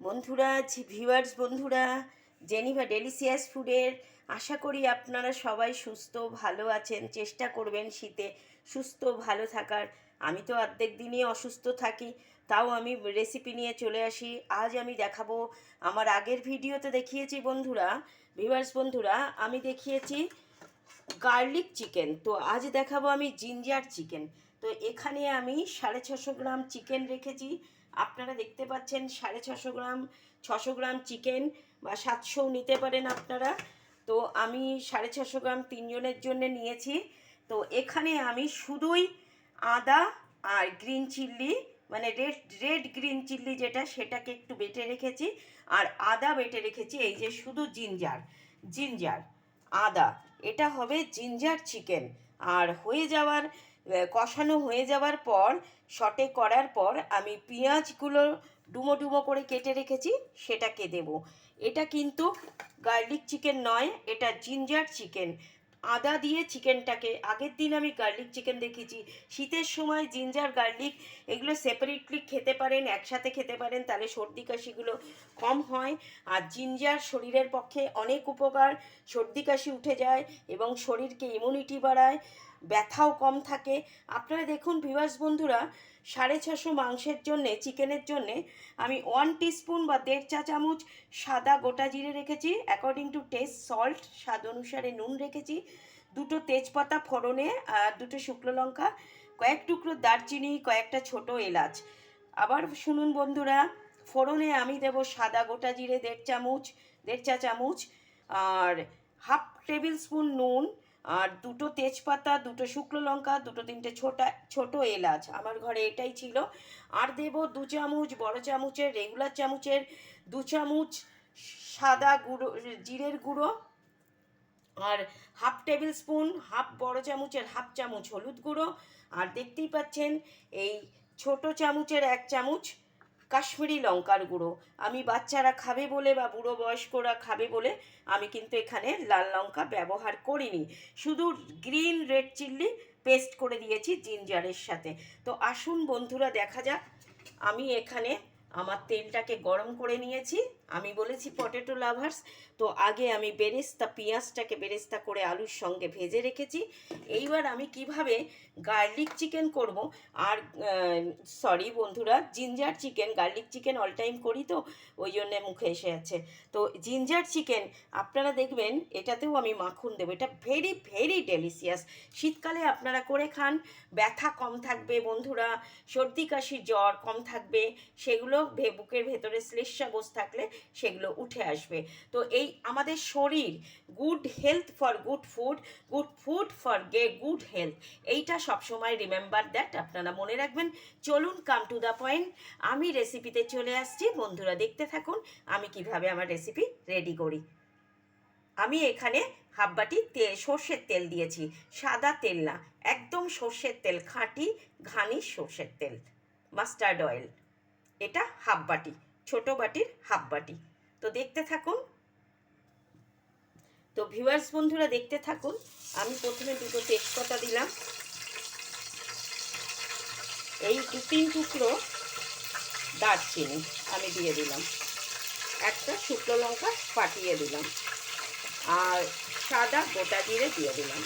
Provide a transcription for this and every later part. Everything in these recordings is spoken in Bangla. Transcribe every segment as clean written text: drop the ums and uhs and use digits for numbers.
বন্ধুরা, ভিউয়ার্স বন্ধুরা, জেনিভা ডেলিসিয়াস ফুডের আশা করি আপনারা সবাই সুস্থ ভালো আছেন। চেষ্টা করবেন শীতে সুস্থ ভালো থাকার। আমি তো অর্ধেক দিনই অসুস্থ থাকি, তাও আমি রেসিপি নিয়ে চলে আসি। আজ আমি দেখাবো, আমার আগের ভিডিওতে দেখিয়েছি বন্ধুরা, ভিউয়ার্স বন্ধুরা, আমি দেখিয়েছি গার্লিক চিকেন। তো আজ দেখাবো আমি জিঞ্জার চিকেন। তো এখানে আমি 650 গ্রাম চিকেন রেখেছি। আপনারা দেখতে পাচ্ছেন 650 গ্রাম, 600 গ্রাম চিকেন বা 700 নিতে পারেন আপনারা। তো আমি 650 গ্রাম তিনজনের জন্য নিয়েছি। তো এখানে আমি শুধুই আদা আর গ্রিন চিল্লি, মানে রেড গ্রিন চিল্লি যেটা, সেটাকে একটু বেটে রেখেছি। আর আদা বেটে রেখেছি, এই যে শুধু জিঞ্জার আদা, এটা হবে জিঞ্জার চিকেন। আর হয়ে যাওয়ার কষানো হয়ে যাওয়ার পর, সটে করার পর আমি পেঁয়াজগুলো ডুমো ডুমো করে কেটে রেখেছি, সেটাকে দেব। এটা কিন্তু গার্লিক চিকেন নয়, এটা জিঞ্জার চিকেন। আদা দিয়ে চিকেনটাকে, আগের দিন আমি গার্লিক চিকেন দেখেছি। শীতের সময় জিঞ্জার গার্লিক এগুলো সেপারেটলি খেতে পারেন, একসাথে খেতে পারেন, তাহলে সর্দি কাশিগুলো কম হয়। আর জিঞ্জার শরীরের পক্ষে অনেক উপকার, সর্দি কাশি উঠে যায় এবং শরীরকে ইমিউনিটি বাড়ায়, ব্যথাও কম থাকে। আপনারা দেখুন ভিউয়ার্স বন্ধুরা, 650 মাংসের জন্যে, চিকেনের জন্যে আমি 1 টিস্পুন বা 1.5 চা চামচ সাদা গোটা জিরে রেখেছি। অ্যাকর্ডিং টু টেস্ট সল্ট, স্বাদ অনুসারে নুন রেখেছি। দুটো তেজপাতা ফোড়নে, আর দুটো শুকনো লঙ্কা, কয়েক টুকরো দারচিনি, কয়েকটা ছোট এলাচ। আবার শুনুন বন্ধুরা, ফোড়নে আমি দেব সাদা গোটা জিরে 1.5 চা চামচ, আর হাফ টেবিল স্পুন নুন, আর দুটো তেজপাতা, দুটো শুকনো লঙ্কা, দুটো তিনটে ছোট এলাচ, আমার ঘরে এটাই ছিল। আর দেব 2 চামচ বড় চামচের, রেগুলার চামচের 2 চামচ সাদা গুঁড়ো জিরের গুঁড়ো, আর হাফ টেবিল স্পুন, হাফ বড় চামচের হাফ চামচ হলুদ গুঁড়ো। আর দেখতেই পাচ্ছেন এই ছোট চামচের 1 চামচ কাশ্মীরি লঙ্কার গুঁড়ো। আমি বাচ্চারা খাবে বলে বা বুড়ো বয়স্করা খাবে বলে আমি কিন্তু এখানে লাল লঙ্কা ব্যবহার করিনি, শুধু গ্রিন রেড চিল্লি পেস্ট করে দিয়েছি জিঞ্জারের সাথে। তো আসুন বন্ধুরা দেখা যাক। আমি এখানে আমার তেলটাকে গরম করে নিয়েছি। আমি বলেছি পটেটো লাভার্স, তো আগে আমি পেঁয়াজটাকে বেরেস্তা করে আলুর সঙ্গে ভেজে রেখেছি। এইবার আমি কিভাবে গার্লিক চিকেন করব, আর সরি বন্ধুরা, ginger chicken, garlic chicken all time করি তো ওই জন্যে মুখে এসে যাচ্ছে। তো জিঞ্জার চিকেন আপনারা দেখবেন, এটাতেও আমি মাখন দেবো। এটা ভেরি ভেরি ডেলিশিয়াস। শীতকালে আপনারা করে খান, ব্যথা কম থাকবে বন্ধুরা, সর্দি কাশি জ্বর কম থাকবে, সেগুলো বুকের ভেতরে শ্লেষ্মা বসে থাকলে সেগুলো উঠে আসবে। তো এই আমাদের শরীর, good health for good food, good food for good health, এইটা সবসময় রিমেম্বার দ্যাট, আপনারা মনে রাখবেন। চলুন কাম টু দ্য পয়েন্ট, আমি রেসিপিতে চলে আসছি। বন্ধুরা দেখতে থাকুন আমি কিভাবে আমার রেসিপি রেডি করি। আমি এখানে হাফ বাটি সর্ষের তেল দিয়েছি, সাদা তেল না, একদম সর্ষের তেল, খাঁটি ঘানি সর্ষের তেল, মাস্টার্ড অয়েল। এটা হাফ বাটি, ছোট বাটির হাফ বাটি। তো দেখতে থাকুন। তো ভিউয়ার্স বন্ধুরা দেখতে থাকুন। আমি প্রথমে দুটো তেজপাতা দিলাম, এই 2-3 টুকরো দারচিনি আমি দিয়ে দিলাম, একটা শুকনো লঙ্কা ফাটিয়ে দিলাম, আর সাদা গোটা জিরে দিয়ে দিলাম,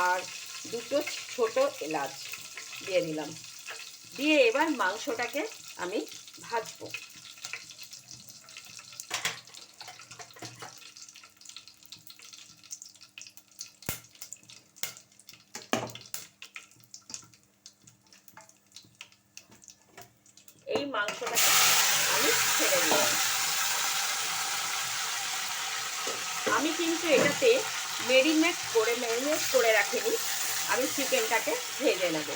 আর দুটো ছোট এলাচ দিয়ে দিলাম। দিয়ে এবার মাংসটাকে আমি ভাজবো। এই মাংসটাকে আমি ছেড়ে দিলাম। আমি কিন্তু এটাতে ম্যারিনেট করে রাখিনি, আমি চিকেনটাকে ভেজে নেব।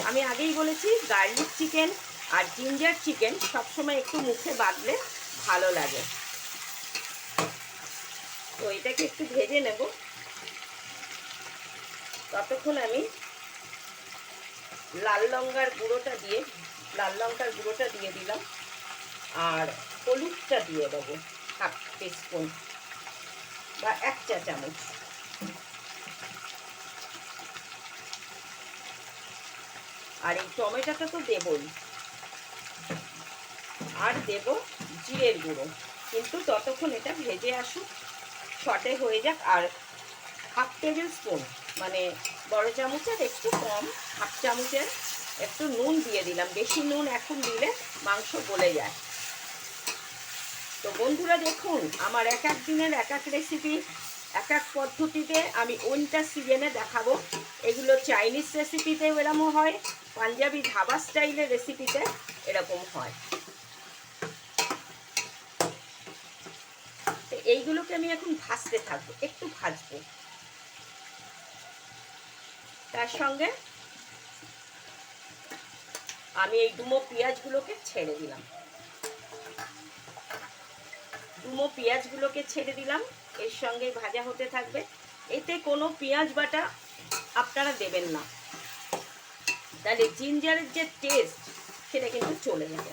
আমি আগেই বলেছি গার্লিক চিকেন আর জিঞ্জার চিকেন সবসময় একটু মুখে বাঁধলে ভালো লাগে। তো এটাকে একটু ভেজে নেব। ততক্ষণ আমি লাল লঙ্কার গুঁড়োটা দিয়ে দিলাম, আর হলুদটা দিয়ে দেবো হাফ টিস্পুন বা 1 চা চামচ। আর এই টমেটোটা তো দেবই, আর দেব জিরের গুঁড়ো, কিন্তু ততক্ষণ এটা ভেজে আসুক, শর্টে হয়ে যাক। আর হাফ টেবিল স্পুন, মানে বড় চামচের একটু কম, হাফ চামচের একটু নুন দিয়ে দিলাম। বেশি নুন এখন দিলে মাংস গলে যায়। তো বন্ধুরা দেখুন, আমার এক এক দিনের এক এক রেসিপি, এক এক পদ্ধতিতে আমি উইন্টার সিজনে দেখাবো। এগুলো চাইনিজ রেসিপিতেও এরকম হয়, পাঞ্জাবি ধাবা স্টাইলের রেসিপিতে এরকম হয়। তো এইগুলোকে আমি এখন ভাজতে থাকবো, একটু ভাজবো। তার সঙ্গে আমি এই ডুমো পেঁয়াজগুলোকে ছেড়ে দিলাম, ডুমো পেঁয়াজগুলোকে ছেড়ে দিলাম, এর সঙ্গে ভাজা হতে থাকবে। এতে কোনো পেঁয়াজ বাটা আপনারা দেবেন না, তাহলে জিঞ্জারের যে টেস্ট সেটা কিন্তু চলে যাবে।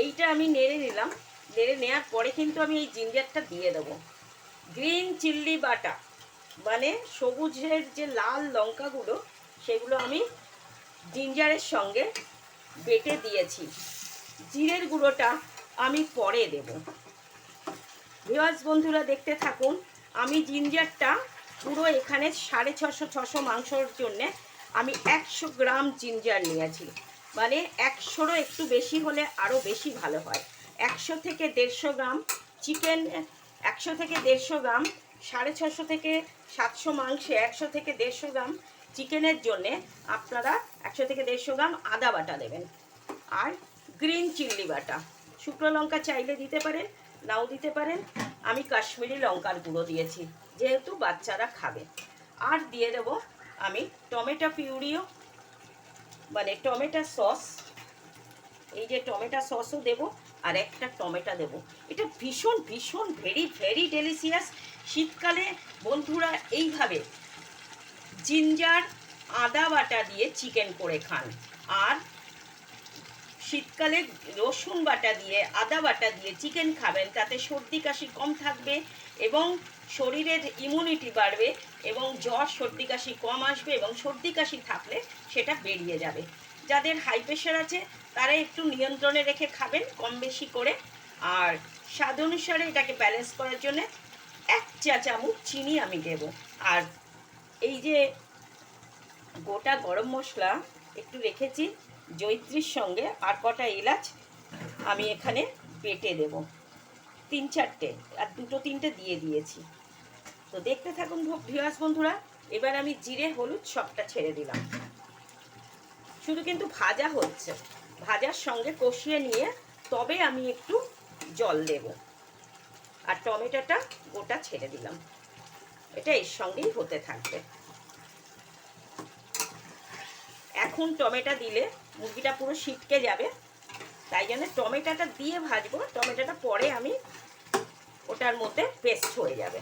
এইটা আমি নেড়ে নিলাম, নেড়ে নেওয়ার পরে কিন্তু আমি এই জিঞ্জারটা দিয়ে দেবো। গ্রিন চিল্লি বাটা, মানে সবুজের যে লাল লঙ্কাগুলো, সেগুলো আমি জিঞ্জারের সঙ্গে বেটে দিয়েছি। জিরের গুঁড়োটা আমি পরে দেব। ভিউয়ার্স বন্ধুরা দেখতে থাকুন। আমি জিঞ্জারটা পুরো এখানে 650 মাংসর জন্যে আমি 100 গ্রাম জিঞ্জার নিয়েছি, মানে 100রও একটু বেশি হলে আরও বেশি ভালো হয়। 100 থেকে 150 গ্রাম চিকেন, 100 থেকে 150 গ্রাম, 650 থেকে 700 মাংসে 100 থেকে 150 গ্রাম চিকেনের জন্যে আপনারা 100 থেকে 150 গ্রাম আদা বাটা দেবেন। আর গ্রিন চিল্লি বাটা, শুকনো লঙ্কা চাইলে দিতে পারেন, নাও দিতে পারেন। আমি কাশ্মীরি লঙ্কার গুঁড়ো দিয়েছি, যেহেতু বাচ্চারা খাবে। আর দিয়ে দেব আমি টমেটো পিউরিও, মানে টমেটো সস। এই যে টমেটো সসও দেব, আর একটা টমেটো দেব। এটা ভীষণ ভীষণ ভেরি ভেরি ডেলিশিয়াস। শীতকালে বন্ধুরা এইভাবে জিঞ্জার আদা বাটা দিয়ে চিকেন করে খান, আর শীতকালে রসুন বাটা দিয়ে আদা বাটা দিয়ে চিকেন খাবেন, তাতে সর্দি কাশি কম থাকবে এবং শরীরের ইমিউনিটি বাড়বে এবং জ্বর সর্দি কাশি কম আসবে, এবং সর্দি কাশি থাকলে সেটা বেরিয়ে যাবে। যাদের হাই প্রেশার আছে তারা একটু নিয়ন্ত্রণে রেখে খাবেন, কম বেশি করে। আর স্বাদ অনুসারে এটাকে ব্যালেন্স করার জন্য 1 চা চামচ চিনি আমি দেব। আর এই যে গোটা গরম মশলা একটু রেখেছি জয়িত্রীর সঙ্গে, আর কটা এলাচ আমি এখানে বেটে দেব, 3-4টে, আর 2-3টে দিয়ে দিয়েছি। তো দেখতে থাকুন ভিউয়ার্স বন্ধুরা। এবার আমি জিরে হলুদ সবটা ছেড়ে দিলাম, শুধু কিন্তু ভাজা হচ্ছে, ভাজার সঙ্গে কষিয়ে নিয়ে তবে আমি একটু জল দেব। আর টমেটোটা গোটা ছেড়ে দিলাম, এটা এর সঙ্গেই হতে থাকবে। এখন টমেটো দিলে মুরগিটা পুরো ছিটকে যাবে, তাই জন্য টমেটোটা দিয়ে ভাজবো। টমেটোটা পরে আমি ওটার মধ্যে পেস্ট হয়ে যাবে।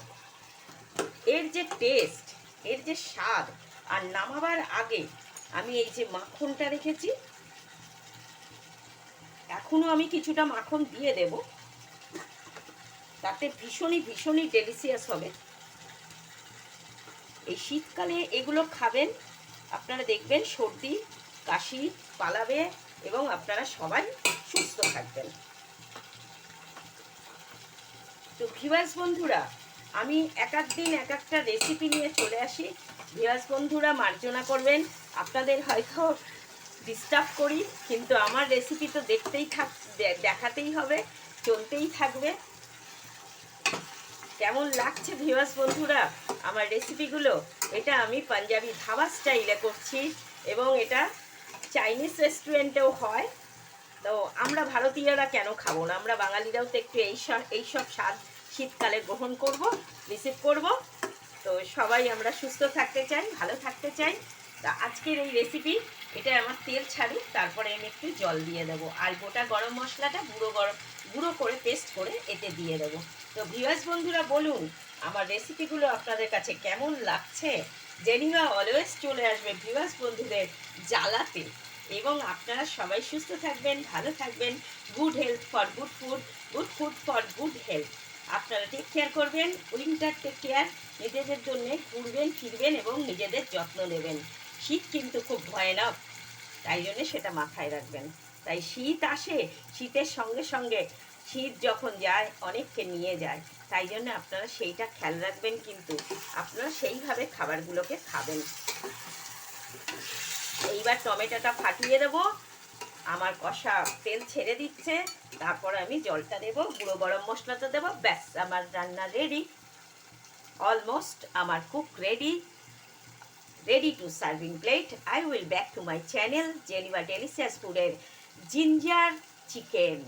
এর যে টেস্ট, এর যে স্বাদ। আর নামাবার আগে আমি এই যে মাখনটা রেখেছি, এখনও আমি কিছুটা মাখন দিয়ে দেব, তাতে ভীষণই ভীষণই ডেলিশিয়াস হবে। এই শীতকালে এগুলো খাবেন, আপনারা দেখবেন সর্দি কাশি পালাবে এবং আপনারা সবাই সুস্থ থাকবেন। তো ভিউয়ার্স বন্ধুরা, আমি এক এক দিন এক একটা রেসিপি নিয়ে চলে আসি। ভিউয়ার্স বন্ধুরা মার্জনা করবেন, আপনাদের হয়তো ডিস্টার্ব করি, কিন্তু আমার রেসিপি তো দেখাতেই হবে, চলতেই থাকবে। কেমন লাগছে ভিউয়ার্স বন্ধুরা আমার রেসিপিগুলো? এটা আমি পাঞ্জাবি ধাবা স্টাইলে করছি, এবং এটা চাইনিজ রেস্টুরেন্টেও হয়। তো আমরা ভারতীয়রা কেন খাবো না? আমরা বাঙালিরাও তো একটু এইসব স্বাদ শীতকালে গ্রহণ করব, রিসিভ করব। তো সবাই আমরা সুস্থ থাকতে চাই, ভালো থাকতে চাই। তা আজকের এই রেসিপি, এটা আমার তেল ছাড়ুক, তারপরে আমি একটু জল দিয়ে দেবো, আর গোটা গরম মশলাটা গুঁড়ো করে পেস্ট করে এতে দিয়ে দেবো। তো ভিউয়ার্স বন্ধুরা বলুন আমার রেসিপিগুলো আপনাদের কাছে কেমন লাগছে? জেনিমা অলওয়েজ চলে আসবে ভিউয়ার্স বন্ধুদের জ্বালাতে, এবং আপনারা সবাই সুস্থ থাকবেন, ভালো থাকবেন। Good health for good food, good food for good health. আপনারা টেক কেয়ার করবেন, উইন্টার টেক কেয়ার, নিজেদের জন্যে ঘুরবেন ফিরবেন এবং নিজেদের যত্ন নেবেন। শীত কিন্তু খুব ভয়ানক, তাই জন্যে সেটা মাথায় রাখবেন। তাই শীত আসে, শীতের সঙ্গে সঙ্গে শীত যখন যায় অনেককে নিয়ে যায়, তাই জন্য আপনারা সেইটা খেয়াল রাখবেন, কিন্তু আপনারা সেইভাবে খাবারগুলোকে খাবেন। এইবার টমেটোটা ফাটিয়ে দেবো, আমার কষা তেল ছেড়ে দিচ্ছে, তারপর আমি জলটা দেবো, গুঁড়ো গরম মশলাটা দেবো, ব্যাস আমার রান্না রেডি, অলমোস্ট আমার cook ready, ready to serving plate. I will back to my channel Geneva delicious ফুডের জিঞ্জার চিকেন।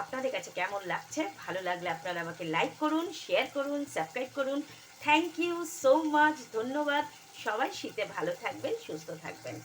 আপনাদের কাছে কেমন লাগছে? ভালো লাগলে আপনারা আমাকে লাইক করুন, শেয়ার করুন, সাবস্ক্রাইব করুন। থ্যাংক ইউ সো মাচ, ধন্যবাদ। সবাই শীতে ভালো থাকবেন, সুস্থ থাকবেন।